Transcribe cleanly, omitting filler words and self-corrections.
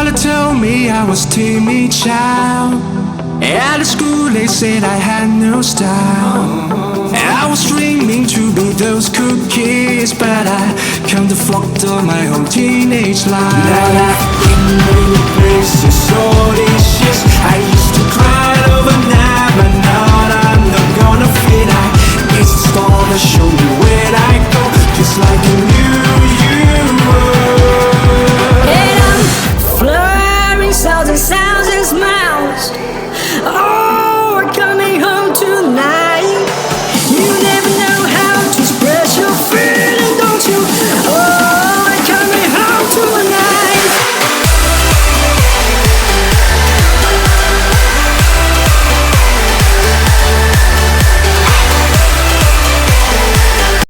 father told me I was timid child. At school they said I had no style. I was dreaming to be those cool kids, but I kinda fucked up my whole teenage life. Now I've been many places, all these years. I used to cry overnight, but now I'm not gonna fit. I guess the stars show me where I go, just like a new